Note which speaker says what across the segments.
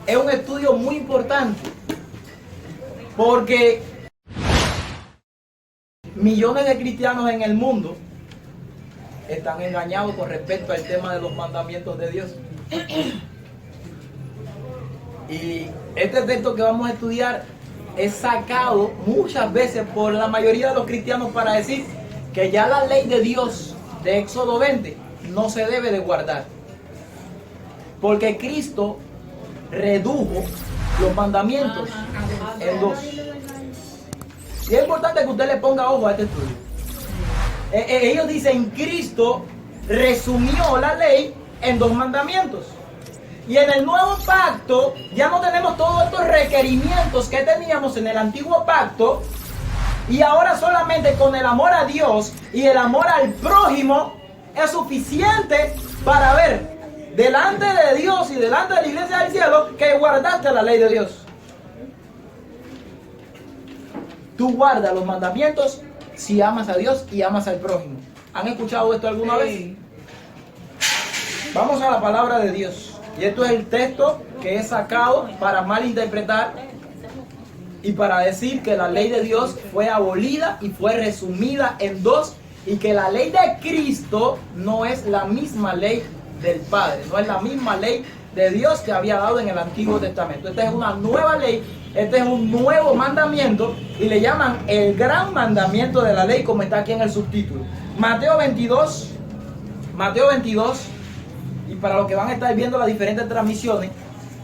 Speaker 1: es un estudio muy importante, porque millones de cristianos en el mundo están engañados con respecto al tema de los mandamientos de Dios. Y este texto que vamos a estudiar es sacado muchas veces por la mayoría de los cristianos para decir que ya la ley de Dios de Éxodo 20 no se debe de guardar, porque Cristo redujo los mandamientos en dos. Y es importante que usted le ponga ojo a este estudio. Ellos dicen, Cristo resumió la ley en dos mandamientos. Y en el nuevo pacto ya no tenemos todos estos requerimientos que teníamos en el antiguo pacto. Y ahora solamente con el amor a Dios y el amor al prójimo es suficiente para ver delante de Dios y delante de la iglesia del cielo que guardaste la ley de Dios. Tú guardas los mandamientos si amas a Dios y amas al prójimo. ¿Han escuchado esto alguna vez? Vamos a la palabra de Dios. Y esto es el texto que he sacado para malinterpretar y para decir que la ley de Dios fue abolida y fue resumida en dos, y que la ley de Cristo no es la misma ley del Padre, no es la misma ley de Dios que había dado en el Antiguo Testamento. Esta es una nueva ley, este es un nuevo mandamiento, y le llaman el gran mandamiento de la ley, como está aquí en el subtítulo. Mateo 22, y para los que van a estar viendo las diferentes transmisiones,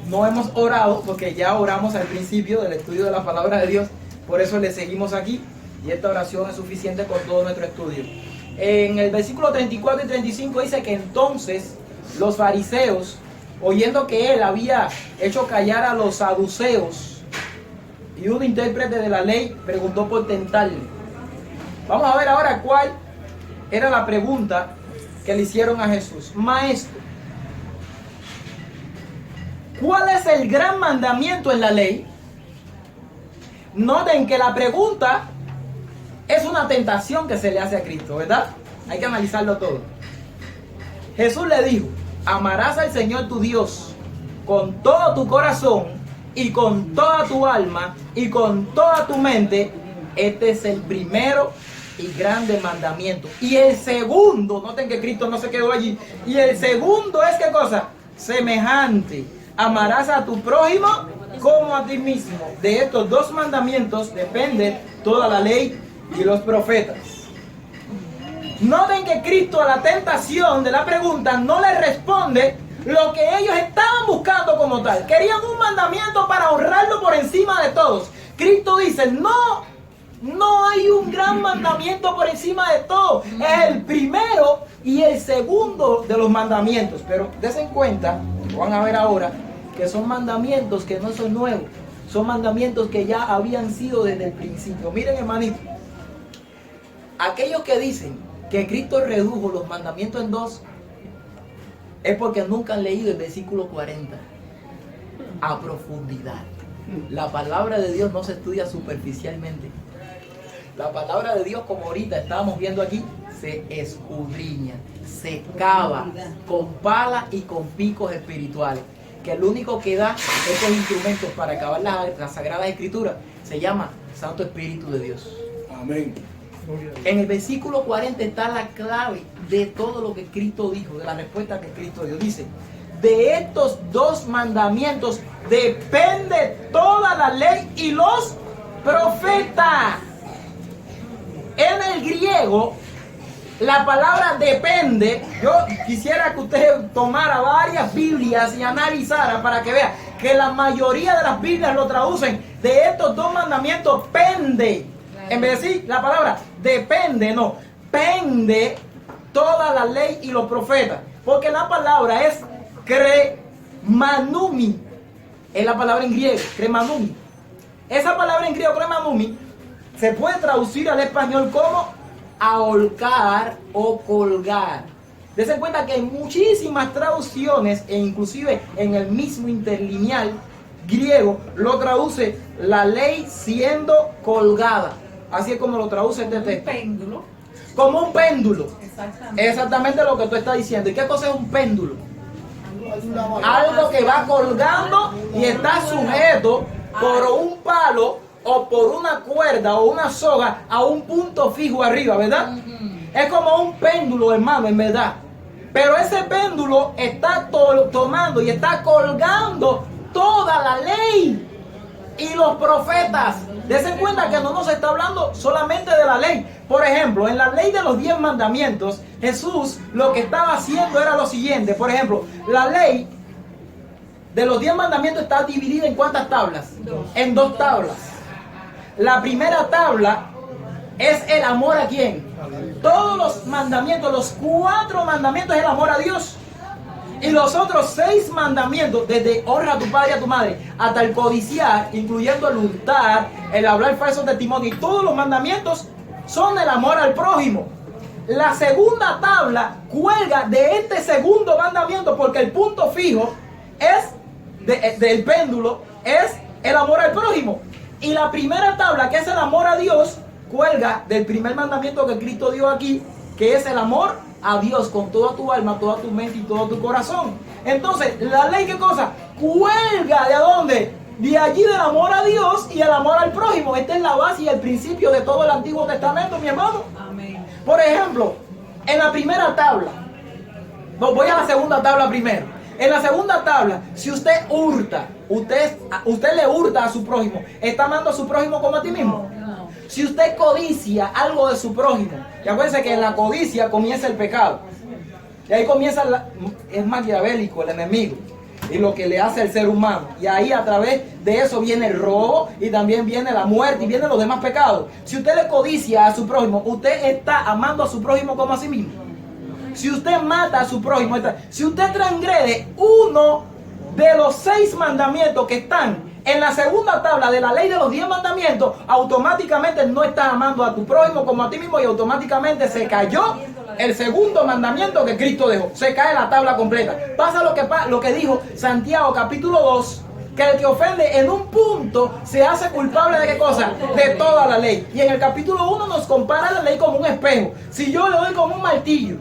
Speaker 1: no hemos orado porque ya oramos al principio del estudio de la palabra de Dios, por eso le seguimos aquí, y esta oración es suficiente con todo nuestro estudio. En el versículo 34 y 35 dice que entonces los fariseos, oyendo que él había hecho callar a los saduceos, y un intérprete de la ley preguntó por tentarle. Vamos a ver ahora cuál era la pregunta que le hicieron a Jesús. Maestro, ¿cuál es el gran mandamiento en la ley? Noten que la pregunta es una tentación que se le hace a Cristo, ¿verdad? Hay que analizarlo todo. Jesús le dijo, amarás al Señor tu Dios con todo tu corazón y con toda tu alma y con toda tu mente. Este es el primero y grande mandamiento. Y el segundo, noten que Cristo no se quedó allí. Y el segundo es, ¿qué cosa? Semejante. Amarás a tu prójimo como a ti mismo. De estos dos mandamientos depende toda la ley y los profetas. Noten que Cristo a la tentación de la pregunta no le responde lo que ellos estaban buscando como tal. Querían un mandamiento para honrarlo por encima de todos. Cristo dice, no hay un gran mandamiento por encima de todo. Es el primero y el segundo de los mandamientos. Pero dense cuenta, van a ver ahora, que son mandamientos que no son nuevos. Son mandamientos que ya habían sido desde el principio. Miren, hermanito, aquellos que dicen que Cristo redujo los mandamientos en dos, es porque nunca han leído el versículo 40 a profundidad. La palabra de Dios no se estudia superficialmente. La palabra de Dios, como ahorita estábamos viendo aquí, se escudriña, se cava con pala y con picos espirituales. Que el único que da estos instrumentos para acabar las Sagradas Escrituras se llama Santo Espíritu de Dios.
Speaker 2: Amén.
Speaker 1: En el versículo 40 está la clave de todo lo que Cristo dijo, de la respuesta que Cristo dio. Dice, de estos dos mandamientos depende toda la ley y los profetas. En el griego, la palabra depende, yo quisiera que usted tomara varias Biblias y analizara para que vea que la mayoría de las Biblias lo traducen de estos dos mandamientos, pende. En vez de decir la palabra depende, no, pende toda la ley y los profetas. Porque la palabra es kremanumi. Es la palabra en griego, kremanumi. Esa palabra en griego, kremanumi, se puede traducir al español como ahorcar o colgar. Dense cuenta que hay muchísimas traducciones, e inclusive en el mismo interlineal griego lo traduce la ley siendo colgada. Así es como lo traduce este texto.
Speaker 3: Un péndulo.
Speaker 1: Como un péndulo.
Speaker 3: Exactamente.
Speaker 1: Exactamente lo que tú estás diciendo. ¿Y qué cosa es un péndulo? Algo que va colgando y está sujeto por un palo o por una cuerda o una soga a un punto fijo arriba, ¿verdad? Es como un péndulo, hermano, en verdad. Pero ese péndulo está tomando y está colgando toda la ley y los profetas. Dense cuenta que no nos está hablando solamente de la ley. Por ejemplo, en la ley de los 10 mandamientos, Jesús lo que estaba haciendo era lo siguiente. Por ejemplo, la ley de los 10 mandamientos está dividida en ¿cuántas tablas? En 2 tablas. La primera tabla es el amor ¿a quién? Todos los mandamientos, los 4 mandamientos es el amor a Dios. Y los otros 6 mandamientos, desde honra a tu padre y a tu madre, hasta el codiciar, incluyendo el hurtar, el hablar falso testimonio, y todos los mandamientos son el amor al prójimo. La segunda tabla cuelga de este segundo mandamiento, porque el punto fijo es del péndulo, es el amor al prójimo. Y la primera tabla, que es el amor a Dios, cuelga del primer mandamiento que Cristo dio aquí, que es el amor a Dios con toda tu alma, toda tu mente y todo tu corazón. Entonces, la ley, ¿qué cosa? Cuelga ¿de dónde? De allí, del amor a Dios y el amor al prójimo. Esta es la base y el principio de todo el Antiguo Testamento, mi hermano. Amén. Por ejemplo, en la primera tabla, voy a la segunda tabla primero. En la segunda tabla, si usted hurta, usted le hurta a su prójimo, ¿está amando a su prójimo como a ti mismo? No. Si usted codicia algo de su prójimo, y acuérdense que en la codicia comienza el pecado. Y ahí comienza, es maquiavélico el enemigo. Y lo que le hace al ser humano. Y ahí a través de eso viene el robo, y también viene la muerte, y vienen los demás pecados. Si usted le codicia a su prójimo, usted está amando a su prójimo como a sí mismo. Si usted mata a su prójimo, si usted transgrede uno de los 6 mandamientos que están en la segunda tabla de la ley de los 10 mandamientos, automáticamente no estás amando a tu prójimo como a ti mismo, y automáticamente se cayó el segundo mandamiento que Cristo dejó. Se cae la tabla completa. Pasa lo que dijo Santiago capítulo 2, que el que ofende en un punto se hace culpable de ¿qué cosa? De toda la ley. Y en el capítulo 1 nos compara la ley como un espejo. Si yo le doy como un martillo,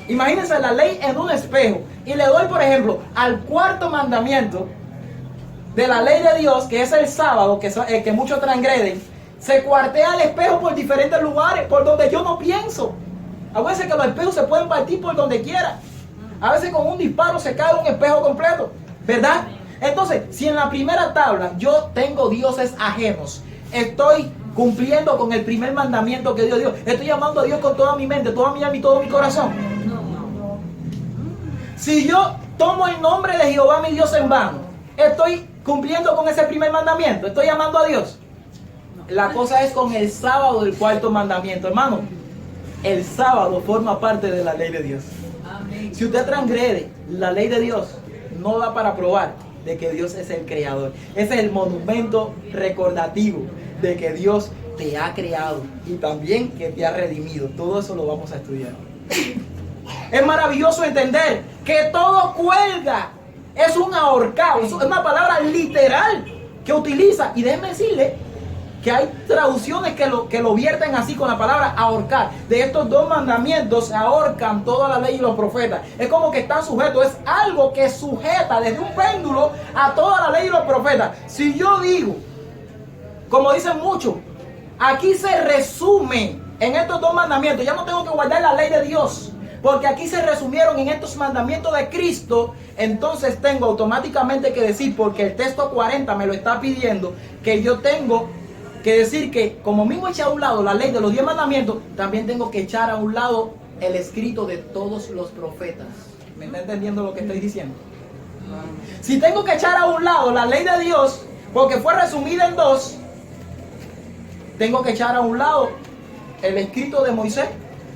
Speaker 1: imagínense la ley en un espejo, y le doy, por ejemplo, al 4.º mandamiento de la ley de Dios, que es el sábado, que muchos transgreden, se cuartea el espejo por diferentes lugares, por donde yo no pienso. A veces que los espejos se pueden partir por donde quiera. A veces con un disparo se cae un espejo completo, ¿verdad? Entonces, si en la primera tabla yo tengo dioses ajenos, estoy cumpliendo con el primer mandamiento que dio Dios, estoy amando a Dios con toda mi mente, toda mi alma y todo mi corazón. Si yo tomo el nombre de Jehová mi Dios en vano, estoy cumpliendo con ese primer mandamiento, estoy amando a Dios. La cosa es con el sábado del 4.º mandamiento, hermano. El sábado forma parte de la ley de Dios. Amén. Si usted transgrede la ley de Dios, no da para probar de que Dios es el creador. Ese es el monumento recordativo de que Dios te ha creado y también que te ha redimido. Todo eso lo vamos a estudiar. Es maravilloso entender que todo cuelga. Es un ahorcado. Es una palabra literal que utiliza. Y déjenme decirle que hay traducciones que lo vierten así con la palabra ahorcar. De estos 2 mandamientos se ahorcan toda la ley y los profetas. Es como que están sujetos. Es algo que sujeta desde un péndulo a toda la ley y los profetas. Si yo digo, como dicen muchos, aquí se resume en estos 2 mandamientos, ya no tengo que guardar la ley de Dios, porque aquí se resumieron en estos mandamientos de Cristo. Entonces tengo automáticamente que decir, porque el texto 40 me lo está pidiendo, que yo tengo que decir que como mismo eché a un lado la ley de los 10 mandamientos, también tengo que echar a un lado el escrito de todos los profetas. ¿Me está entendiendo lo que estoy diciendo? Si tengo que echar a un lado la ley de Dios, porque fue resumida en 2, tengo que echar a un lado el escrito de Moisés.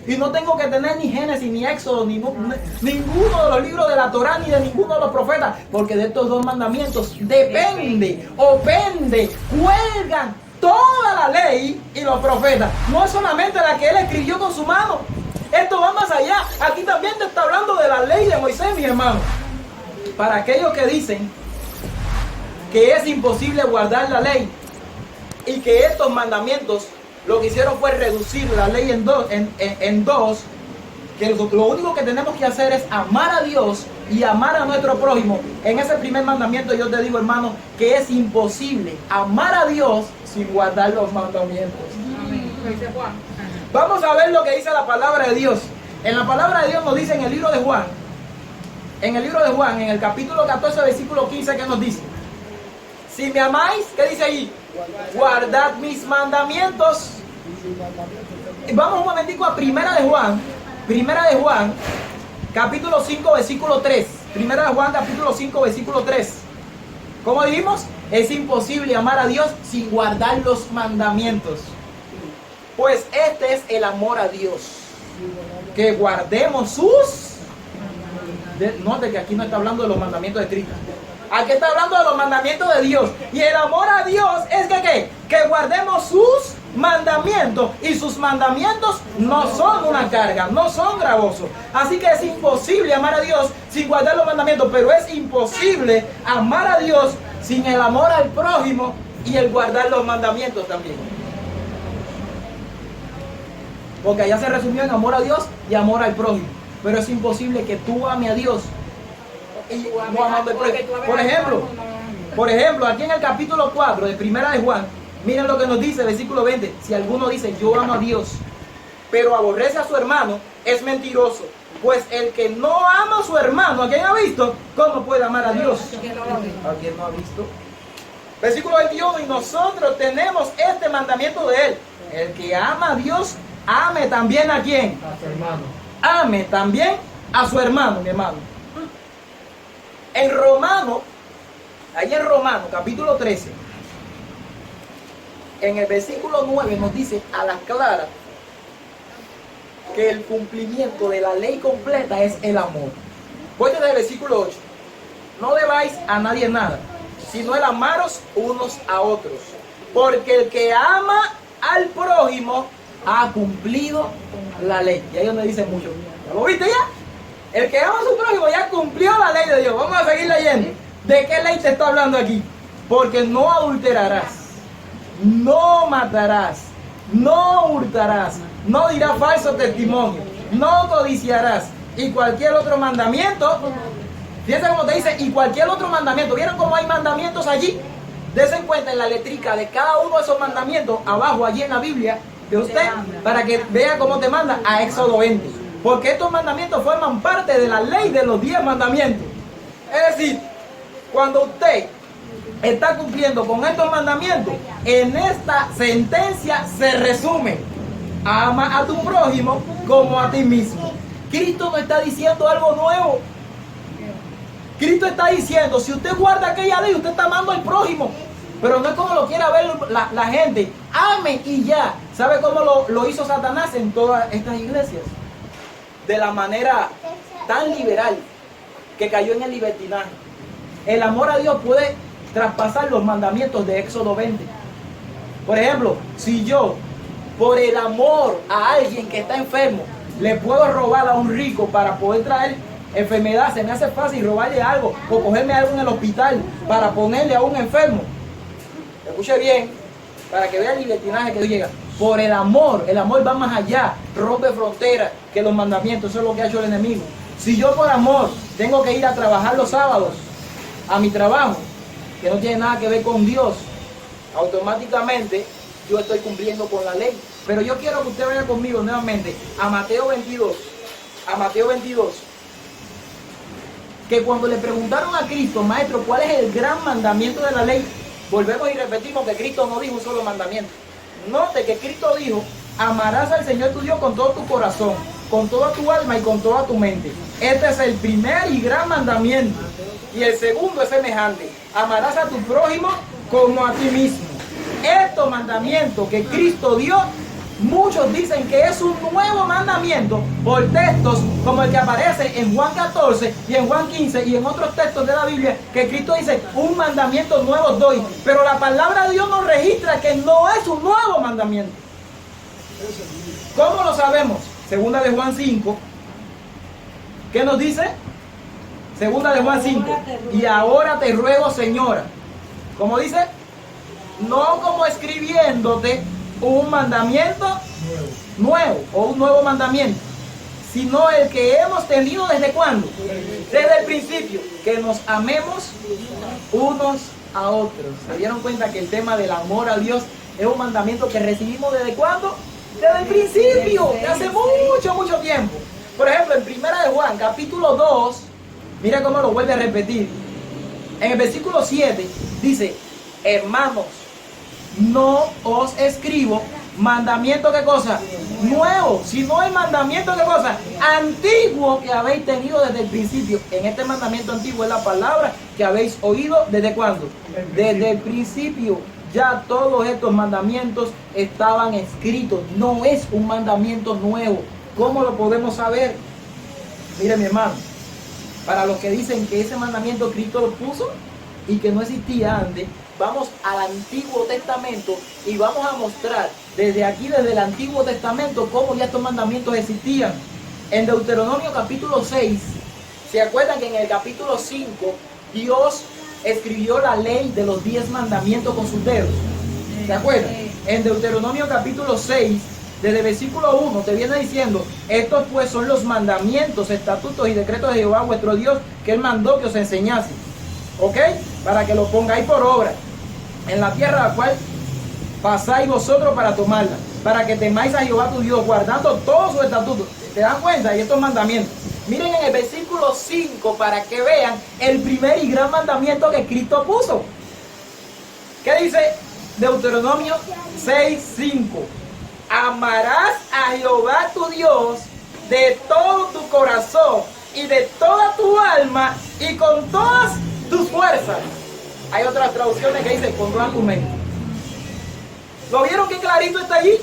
Speaker 1: Y no tengo que tener ni Génesis, ni Éxodo, ni ninguno de los libros de la Torá, ni de ninguno de los profetas. Porque de estos 2 mandamientos depende, o pende, cuelgan toda la ley y los profetas. No es solamente la que él escribió con su mano. Esto va más allá. Aquí también te está hablando de la ley de Moisés, mi hermano. Para aquellos que dicen que es imposible guardar la ley y que estos mandamientos lo que hicieron fue reducir la ley en dos, que lo único que tenemos que hacer es amar a Dios y amar a nuestro prójimo. En ese primer mandamiento yo te digo, hermano, que es imposible amar a Dios sin guardar los mandamientos. Vamos a ver lo que dice la palabra de Dios. En la palabra de Dios nos dice en el libro de Juan, en el capítulo 14, versículo 15, que nos dice: si me amáis, ¿qué dice ahí? Guardad mis mandamientos. Vamos un momentico a Primera de Juan, capítulo 5, versículo 3. Primera de Juan, capítulo 5, versículo 3. ¿Cómo dijimos? Es imposible amar a Dios sin guardar los mandamientos. Pues este es el amor a Dios, que guardemos sus... Note que aquí no está hablando de los mandamientos de Cristo. Aquí está hablando de los mandamientos de Dios. Y el amor a Dios es que ¿qué? Que guardemos sus mandamientos. Y sus mandamientos no son una carga, no son gravosos. Así que es imposible amar a Dios sin guardar los mandamientos. Pero es imposible amar a Dios sin el amor al prójimo y el guardar los mandamientos también. Porque allá se resumió en amor a Dios y amor al prójimo. Pero es imposible que tú ames a Dios y no amando al prójimo. Por ejemplo, aquí en el capítulo 4 de Primera de Juan, miren lo que nos dice, versículo 20. Si alguno dice, yo amo a Dios, pero aborrece a su hermano, es mentiroso. Pues el que no ama a su hermano, ¿a quién ha visto? ¿Cómo puede amar a Dios? ¿A quién no ha visto? Versículo 21. Y nosotros tenemos este mandamiento de él: el que ama a Dios, ame también a quién. A su hermano. Ame también a su hermano, mi hermano. En Romano, ahí en Romano, capítulo 13, en el versículo 9 nos dice a las claras que el cumplimiento de la ley completa es el amor. Voy desde el versículo 8. No debáis a nadie nada, sino el amaros unos a otros. Porque el que ama al prójimo ha cumplido la ley. Y ahí donde dice mucho. ¿Lo viste ya? El que ama a su prójimo ya cumplió la ley de Dios. Vamos a seguir leyendo. ¿De qué ley te está hablando aquí? Porque no adulterarás, no matarás, no hurtarás, no dirás falso testimonio, no codiciarás, y cualquier otro mandamiento. Fíjense cómo te dice, y cualquier otro mandamiento. ¿Vieron cómo hay mandamientos allí? Desen cuenta en la letrica de cada uno de esos mandamientos, abajo allí en la Biblia de usted, para que vea cómo te manda a Éxodo 20. Porque estos mandamientos forman parte de la ley de los 10 mandamientos. Es decir, cuando usted está cumpliendo con estos mandamientos, en esta sentencia se resume: ama a tu prójimo como a ti mismo. Cristo no está diciendo algo nuevo. Cristo está diciendo, si usted guarda aquella ley, usted está amando al prójimo. Pero no es como lo quiera ver la gente. Ame y ya. ¿Sabe cómo lo hizo Satanás en todas estas iglesias? De la manera tan liberal que cayó en el libertinaje. El amor a Dios puede traspasar los mandamientos de Éxodo 20. Por ejemplo, si yo, por el amor a alguien que está enfermo, le puedo robar a un rico para poder traer enfermedad, se me hace fácil robarle algo o cogerme algo en el hospital para ponerle a un enfermo. Escuche bien, para que vea el libertinaje que llega. Por el amor va más allá, rompe fronteras que los mandamientos. Eso es lo que ha hecho el enemigo. Si yo por amor tengo que ir a trabajar los sábados a mi trabajo, que no tiene nada que ver con Dios, automáticamente yo estoy cumpliendo con la ley. Pero yo quiero que usted vaya conmigo nuevamente a Mateo 22. A Mateo 22. Que cuando le preguntaron a Cristo, maestro, ¿cuál es el gran mandamiento de la ley? Volvemos y repetimos que Cristo no dijo un solo mandamiento. Note que Cristo dijo: amarás al Señor tu Dios con todo tu corazón, con toda tu alma y con toda tu mente. Este es el primer y gran mandamiento. Y el segundo es semejante: amarás a tu prójimo como a ti mismo. Estos mandamientos que Cristo dio, muchos dicen que es un nuevo mandamiento por textos como el que aparece en Juan 14 y en Juan 15 y en otros textos de la Biblia, que Cristo dice: un mandamiento nuevo os doy. Pero la palabra de Dios nos registra que no es un nuevo mandamiento. ¿Cómo lo sabemos? Segunda de Juan 5. ¿Qué nos dice? Segunda de Juan 5. Y ahora te ruego, señora. ¿Cómo dice? No como escribiéndote un mandamiento nuevo o un nuevo mandamiento, sino el que hemos tenido ¿desde cuándo? Desde el principio, que nos amemos unos a otros. ¿Se dieron cuenta que el tema del amor a Dios es un mandamiento que recibimos desde cuándo? Desde el principio, de hace mucho tiempo. Por ejemplo, en Primera de Juan, capítulo 2, mira cómo lo vuelve a repetir. En el versículo 7 dice: hermanos, no os escribo mandamiento, ¿qué cosa? Nuevo, sino el mandamiento, ¿qué cosa? Antiguo, que habéis tenido desde el principio. En este mandamiento antiguo es la palabra que habéis oído, ¿desde cuándo? Desde el principio. Ya todos estos mandamientos estaban escritos. No es un mandamiento nuevo. ¿Cómo lo podemos saber? Mire, mi hermano, para los que dicen que ese mandamiento Cristo lo puso y que no existía antes, vamos al Antiguo Testamento y vamos a mostrar desde aquí, desde el Antiguo Testamento, cómo ya estos mandamientos existían. En Deuteronomio capítulo 6, ¿se acuerdan que en el capítulo 5 Dios escribió la ley de los 10 mandamientos con sus dedos? ¿Se acuerdan? En Deuteronomio capítulo 6, desde el versículo 1, te viene diciendo: estos pues son los mandamientos, estatutos y decretos de Jehová vuestro Dios, que Él mandó que os enseñase. ¿Ok? Para que lo pongáis por obra en la tierra a la cual pasáis vosotros para tomarla, para que temáis a Jehová tu Dios, guardando todos sus estatutos. ¿Te dan cuenta? Y estos mandamientos. Miren en el versículo 5 para que vean el primer y gran mandamiento que Cristo puso. ¿Qué dice Deuteronomio 6:5? Amarás a Jehová tu Dios de todo tu corazón y de toda tu alma y con todas tus fuerzas. Hay otras traducciones que dicen con toda tu mente. ¿Lo vieron qué clarito está allí?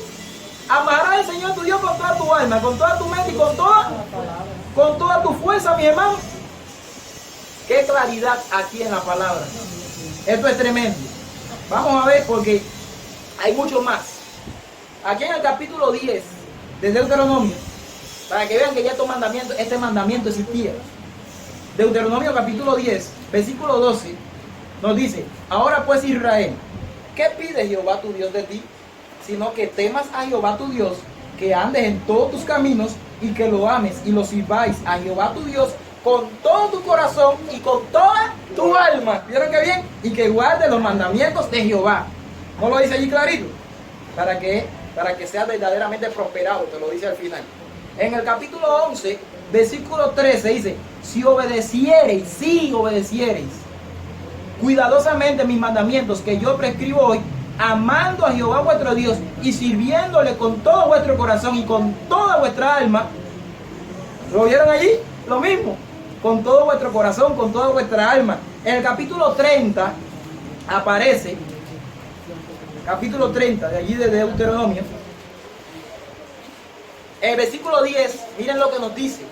Speaker 1: Amarás al Señor tu Dios con toda tu alma, con toda tu mente y con toda tu fuerza, mi hermano. Qué claridad aquí en la palabra. Esto es tremendo. Vamos a ver porque hay mucho más. Aquí en el capítulo 10 de Deuteronomio, para que vean que ya este mandamiento existía. Deuteronomio capítulo 10, versículo 12, nos dice: ahora pues, Israel, ¿qué pide Jehová tu Dios de ti? Sino que temas a Jehová tu Dios, que andes en todos tus caminos y que lo ames y lo sirváis a Jehová tu Dios con todo tu corazón y con toda tu alma. ¿Vieron qué bien? Y que guardes los mandamientos de Jehová. ¿No lo dice allí clarito? Para que seas verdaderamente prosperado, te lo dice al final. En el capítulo 11, versículo 13 dice: si obedeciereis cuidadosamente mis mandamientos que yo prescribo hoy, amando a Jehová vuestro Dios y sirviéndole con todo vuestro corazón y con toda vuestra alma. ¿Lo vieron allí? Lo mismo, con todo vuestro corazón, con toda vuestra alma. En el capítulo 30 aparece, capítulo 30 de allí de Deuteronomio, en el versículo 10, miren lo que nos dice: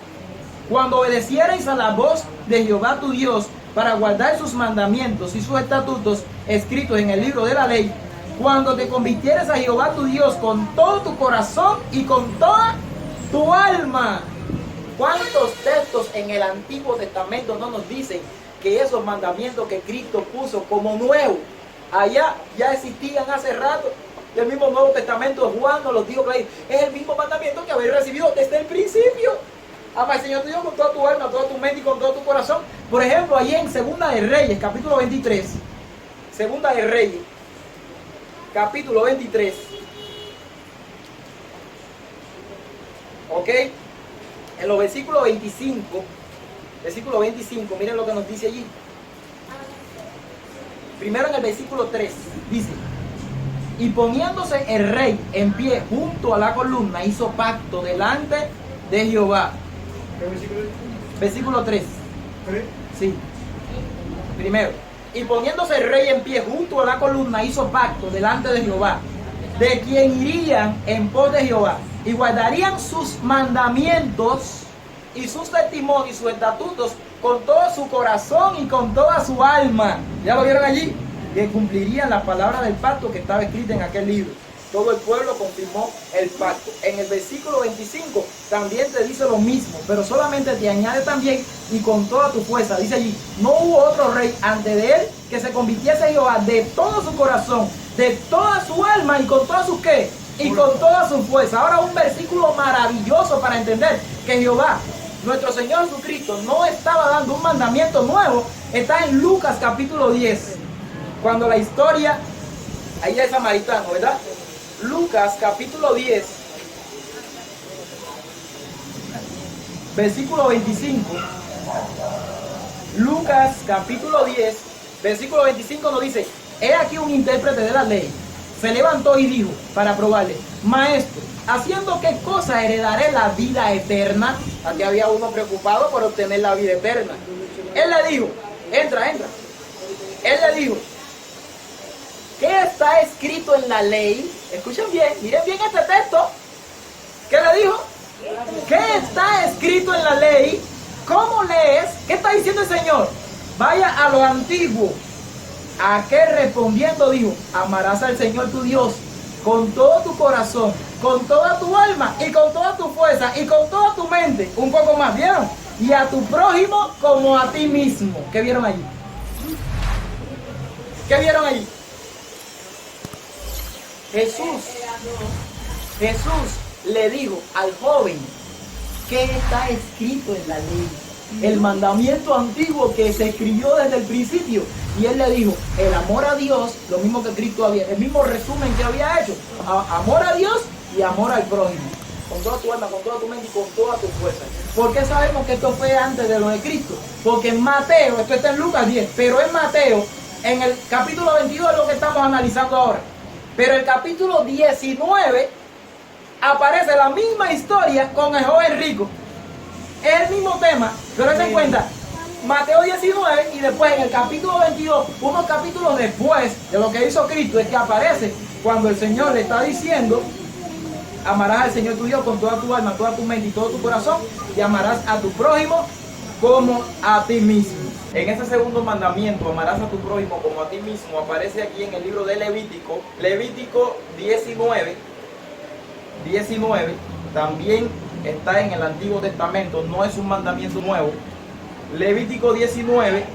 Speaker 1: cuando obedeciereis a la voz de Jehová tu Dios para guardar sus mandamientos y sus estatutos escritos en el libro de la ley, cuando te convirtieres a Jehová tu Dios con todo tu corazón y con toda tu alma. ¿Cuántos textos en el Antiguo Testamento no nos dicen que esos mandamientos que Cristo puso como nuevos, allá ya existían hace rato? Y el mismo Nuevo Testamento, Juan nos los dijo que es el mismo mandamiento que habéis recibido desde el principio. Ama al Señor tu Dios con toda tu alma, toda tu mente y con todo tu corazón. Por ejemplo, allí en Segunda de Reyes, capítulo 23. Segunda de Reyes, capítulo 23. ¿Ok? En los versículos 25, miren lo que nos dice allí. Primero en el versículo 3, dice: y poniéndose el rey en pie junto a la columna, hizo pacto delante de Jehová. Versículo 3. Sí. Primero. Y poniéndose el rey en pie junto a la columna, hizo pacto delante de Jehová, de quien irían en pos de Jehová, y guardarían sus mandamientos y sus testimonios y sus estatutos con todo su corazón y con toda su alma. ¿Ya lo vieron allí? Que cumplirían la palabra del pacto que estaba escrita en aquel libro. Todo el pueblo confirmó el pacto. En el versículo 25 también te dice lo mismo, pero solamente te añade también: y con toda tu fuerza. Dice allí: no hubo otro rey antes de él que se convirtiese a Jehová de todo su corazón, de toda su alma y con todas sus ¿qué? y con toda su fuerza. Ahora un versículo maravilloso para entender que Jehová, nuestro Señor Jesucristo, no estaba dando un mandamiento nuevo. Está en Lucas capítulo 10, cuando la historia, ahí es samaritano, ¿verdad? Lucas capítulo 10, versículo 25. Lucas capítulo 10, versículo 25 nos dice: he aquí un intérprete de la ley se levantó y dijo para probarle: maestro, ¿haciendo qué cosa heredaré la vida eterna? Aquí había uno preocupado por obtener la vida eterna. Él le dijo, entra. Él le dijo: ¿qué está escrito en la ley? Escuchen bien, miren bien este texto. ¿Qué le dijo? ¿Qué está escrito en la ley? ¿Cómo lees? ¿Qué está diciendo el Señor? Vaya a lo antiguo. Aquel respondiendo dijo: amarás al Señor tu Dios con todo tu corazón, con toda tu alma y con toda tu fuerza y con toda tu mente. Un poco más, ¿vieron? Y a tu prójimo como a ti mismo. ¿Qué vieron allí? ¿Qué vieron allí? Jesús le dijo al joven: ¿qué está escrito en la ley? El mandamiento antiguo que se escribió desde el principio. Y él le dijo: el amor a Dios, lo mismo que Cristo había, el mismo resumen que había hecho: amor a Dios y amor al prójimo, con toda tu alma, con toda tu mente y con toda tu fuerza. ¿Por qué sabemos que esto fue antes de lo de Cristo? Porque en Mateo, esto está en Lucas 10, pero en Mateo, en el capítulo 22 es lo que estamos analizando ahora. Pero el capítulo 19 aparece la misma historia con el joven rico. Es el mismo tema, pero se encuentra Mateo 19 y después en el capítulo 22, unos capítulos después de lo que hizo Cristo, es que aparece cuando el Señor le está diciendo: amarás al Señor tu Dios con toda tu alma, toda tu mente y todo tu corazón, y amarás a tu prójimo como a ti mismo. En ese segundo mandamiento, amarás a tu prójimo como a ti mismo, aparece aquí en el libro de Levítico, Levítico 19, también está en el Antiguo Testamento, no es un mandamiento nuevo. Levítico 19,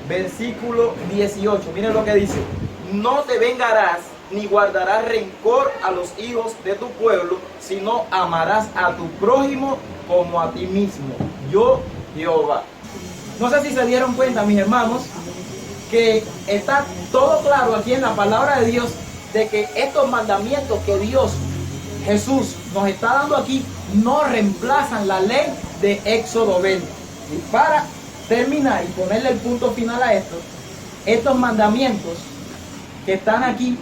Speaker 1: versículo 18, miren lo que dice: no te vengarás ni guardarás rencor a los hijos de tu pueblo, sino amarás a tu prójimo como a ti mismo, yo Jehová. No sé si se dieron cuenta, mis hermanos, que está todo claro aquí en la palabra de Dios, de que estos mandamientos que Dios, Jesús, nos está dando aquí, no reemplazan la ley de Éxodo 20. Y para terminar y ponerle el punto final a esto, estos mandamientos que están aquí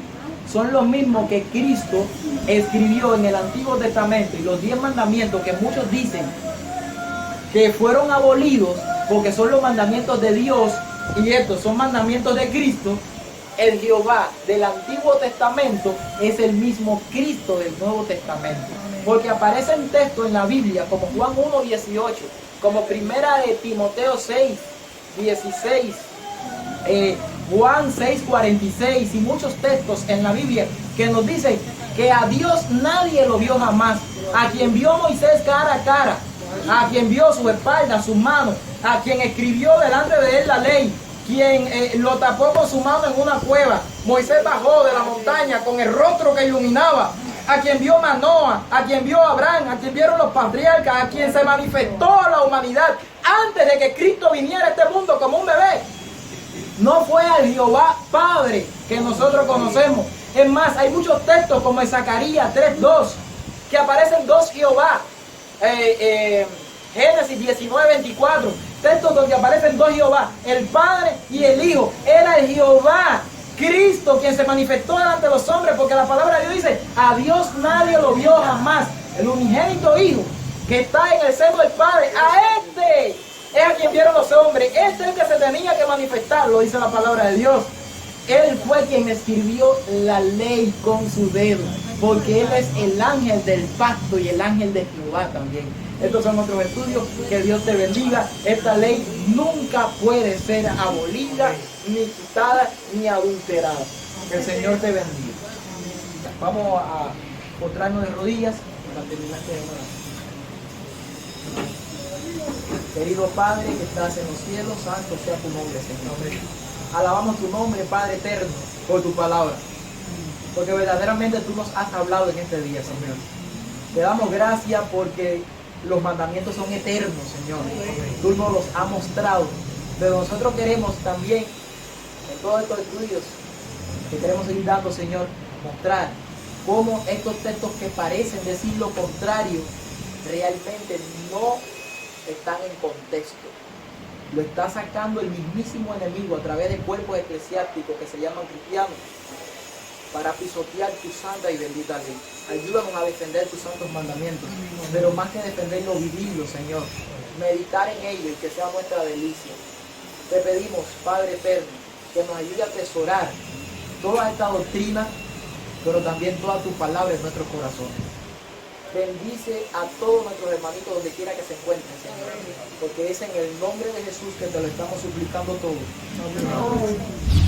Speaker 1: son los mismos que Cristo escribió en el Antiguo Testamento. Y los 10 mandamientos que muchos dicen que fueron abolidos porque son los mandamientos de Dios y estos son mandamientos de Cristo, el Jehová del Antiguo Testamento es el mismo Cristo del Nuevo Testamento. Porque aparecen textos en la Biblia como Juan 1:18, como Primera de Timoteo 6:16, Juan 6:46 y muchos textos en la Biblia que nos dicen que a Dios nadie lo vio jamás. A quien vio Moisés cara a cara, a quien vio su espalda, sus manos, a quien escribió delante de él la ley, quien lo tapó con su mano en una cueva. Moisés bajó de la montaña con el rostro que iluminaba. A quien vio Manoa, a quien vio Abraham, a quien vieron los patriarcas, a quien se manifestó a la humanidad antes de que Cristo viniera a este mundo como un bebé. No fue al Jehová Padre que nosotros conocemos. Es más, hay muchos textos como en Zacarías 3:2 que aparecen dos Jehová. Génesis 19:24, textos donde aparecen dos Jehová, el Padre y el Hijo. Era el Jehová Cristo quien se manifestó delante de los hombres, porque la palabra de Dios dice: a Dios nadie lo vio jamás. El unigénito Hijo que está en el seno del Padre, a este es a quien vieron los hombres. Este es el que se tenía que manifestar, lo dice la palabra de Dios. Él fue quien escribió la ley con su dedo, porque Él es el ángel del pacto y el ángel de Jehová también. Estos son otros estudios. Que Dios te bendiga. Esta ley nunca puede ser abolida, ni quitada, ni adulterada. Que el Señor te bendiga. Vamos a postrarnos de rodillas para terminar este hermano. Querido Padre que estás en los cielos, santo sea tu nombre, Señor. Alabamos tu nombre, Padre eterno, por tu palabra. porque verdaderamente tú nos has hablado en este día, Señor. Te damos gracias porque los mandamientos son eternos, Señor. Tú nos los has mostrado, pero nosotros queremos también, en todos estos estudios que queremos seguir dando, Señor, mostrar cómo estos textos que parecen decir lo contrario, realmente no están en contexto. Lo está sacando el mismísimo enemigo a través de cuerpos eclesiásticos que se llaman cristianos para pisotear tu santa y bendita ley. Ayúdanos a defender tus santos mandamientos, pero más que defenderlo, vivirlo, Señor. Meditar en ello y que sea nuestra delicia. Te pedimos, Padre eterno, que nos ayude a atesorar toda esta doctrina, pero también toda tu palabra en nuestros corazones. Bendice a todos nuestros hermanitos donde quiera que se encuentren, Señor, porque es en el nombre de Jesús que te lo estamos suplicando todo. Amén.